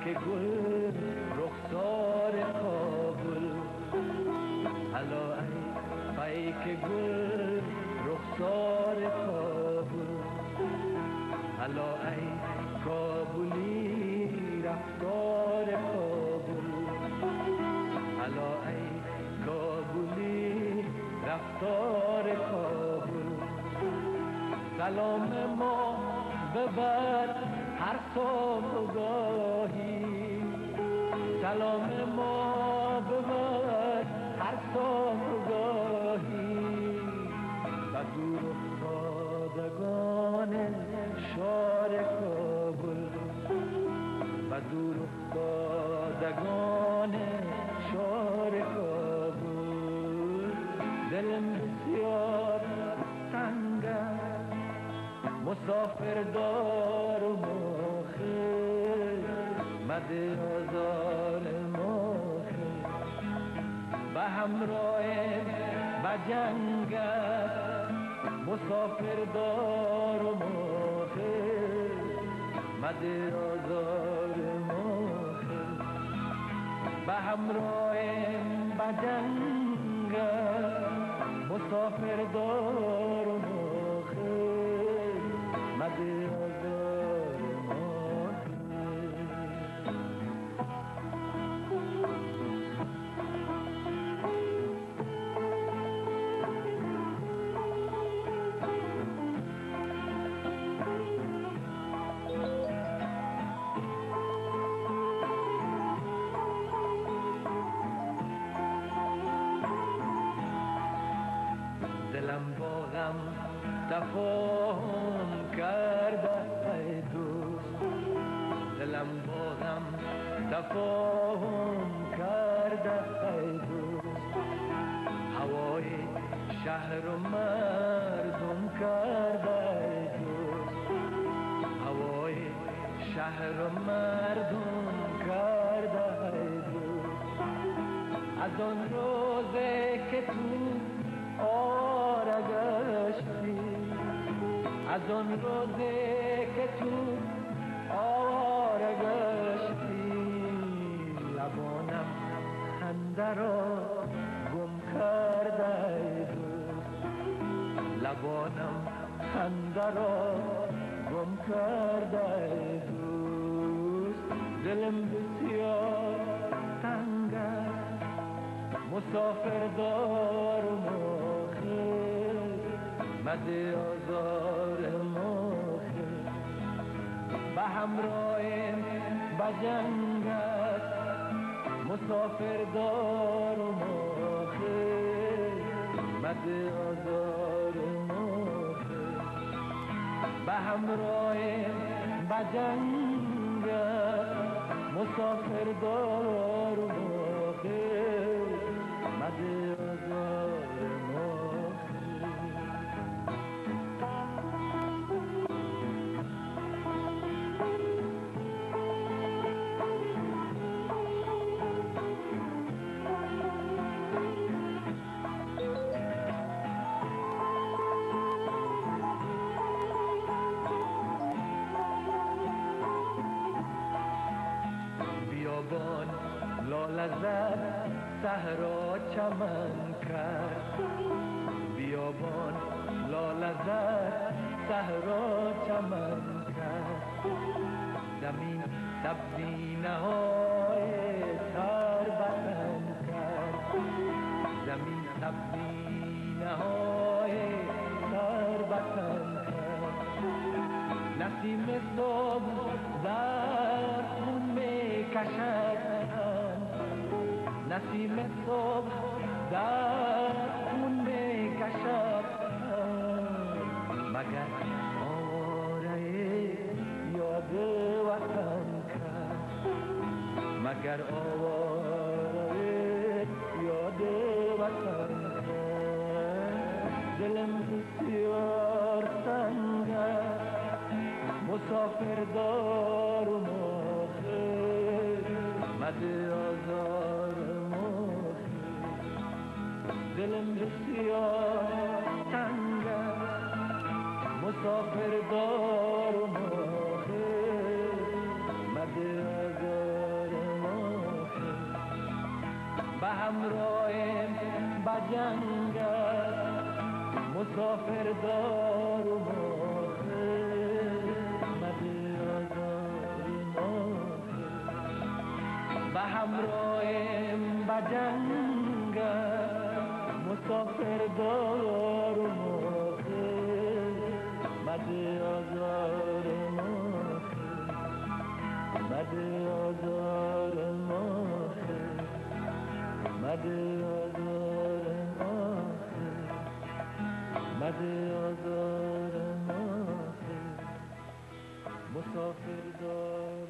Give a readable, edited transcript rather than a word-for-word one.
که گل رخسار کابل، حالا ای که گل رخسار کابل، حالا ای کابلی رفتار کابل، حالا ای کابلی رفتار کابل. سلام ما ببر هر صبحگاهی، سلام ما ببر هر صبحگاهی، و دور افتادگان شار کابل، و دور افتادگان شار کابل. دلم بسیار تنگ است، مسافر دار و مخل، مده آزار مخل. به همراه به جنگ است، مسافر دار و مخل، مده آزار مخل. به همراه به جنگ است، مسافر دار و مخل، مده آزار دلم با غم تفاهم کرده ای دوست، دلم با غم تفاهم کرده ای دوست. هوای شهر و مردم کرده ای دوست، هوای شهر و مردم کرده ای دوست. از آن روزه که تو آواره گشتی، از آن روزه که تو آواره گشتی، لبانم خنده را گم کرده ای دوست، لبانم خنده را گم کرده ای دوست. دلم بسیار تنگ است، مسافر دار و مخل، مده آزار مخل. به همراه به جنگ است، مسافر دار و مخل، مده آزار مخل. به همراه به جنگ است، مسافر دار و مخل، مده آزار بیابان لاله زد صحرا چمن کرد، بیابان لاله زد صحرا چمن کرد. زمین سبزینه های تر بطن کرد، زمین سبزینه های تر بطن کرد. نسیم صبح در خون میکشد، نسیم صبح در خون میکشد، مگر آواره یاد وطن کرد، مگر آواره یاد وطن کرد. دلم بسیار تنگ است، مسافر دار و مخل، مده آزار مخل. دلم بسیار تنگ است، مسافر دار و مخل، مده آزار همراهم به جنگت مسافر دار و مده آزار به همراهم به جنگت مسافر دار و مده آزار مده آزار مده آزار مده آزار مسافر دار